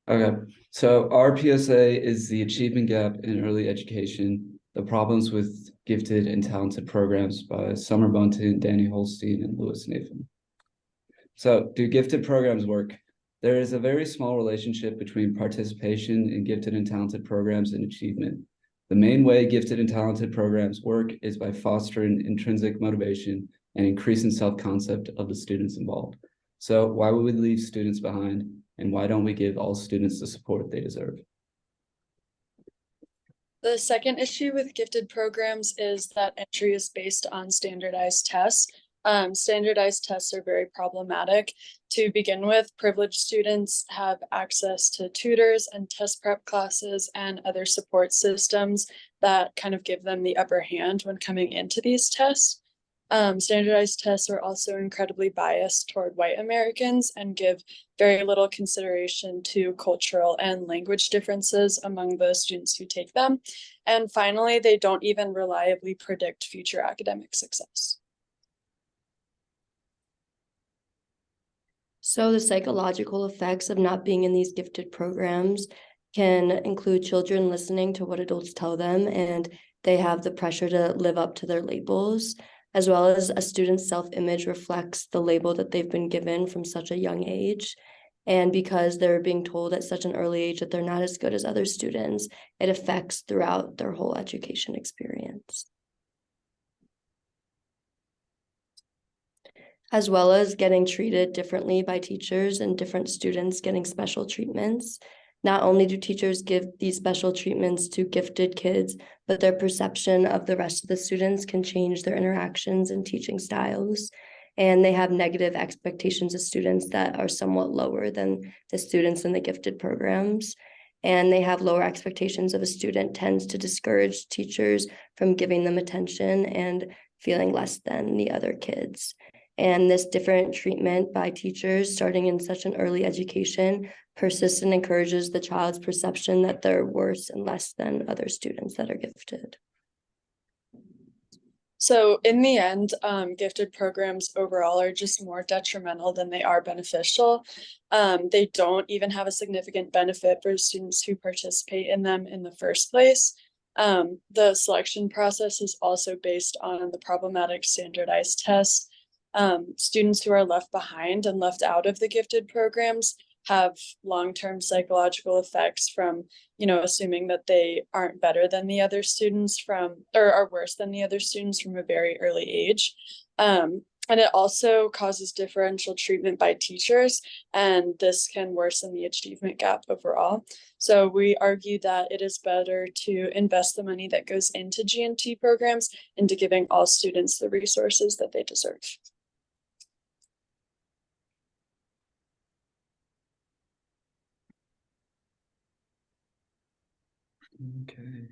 Okay, so our PSA is the achievement gap in early education, the problems with gifted and talented programs by Summer Bunting, Dani Holstein, and Naphin. So, do gifted programs work? There is a very small relationship between participation in gifted and talented programs and achievement. The main way gifted and talented programs work is by fostering intrinsic motivation and increasing self-concept of the students involved. So, why would we leave students behind? And why don't we give all students the support they deserve? The second issue with gifted programs is that entry is based on standardized tests. Standardized tests are very problematic. To begin with, privileged students have access to tutors and test prep classes and other support systems that kind of give them the upper hand when coming into these tests. Standardized tests are also incredibly biased toward white Americans and give very little consideration to cultural and language differences among the students who take them. And finally, they don't even reliably predict future academic success. So the psychological effects of not being in these gifted programs can include children listening to what adults tell them, and they have the pressure to live up to their labels, as well as a student's self-image reflects the label that they've been given from such a young age. And because they're being told at such an early age that they're not as good as other students, it affects throughout their whole education experience. As well as getting treated differently by teachers and different students getting special treatments. Not only do teachers give these special treatments to gifted kids, but their perception of the rest of the students can change their interactions and teaching styles. And they have negative expectations of students that are somewhat lower than the students in the gifted programs. And they have lower expectations of a student tends to discourage teachers from giving them attention and feeling less than the other kids. And this different treatment by teachers starting in such an early education persists and encourages the child's perception that they're worse and less than other students that are gifted. So in the end, gifted programs overall are just more detrimental than they are beneficial. They don't even have a significant benefit for students who participate in them in the first place. The selection process is also based on the problematic standardized tests. Students who are left behind and left out of the gifted programs have long-term psychological effects from, assuming that they aren't better than the other students or are worse than the other students from a very early age. And it also causes differential treatment by teachers, and this can worsen the achievement gap overall. So we argue that it is better to invest the money that goes into G&T programs into giving all students the resources that they deserve. Okay.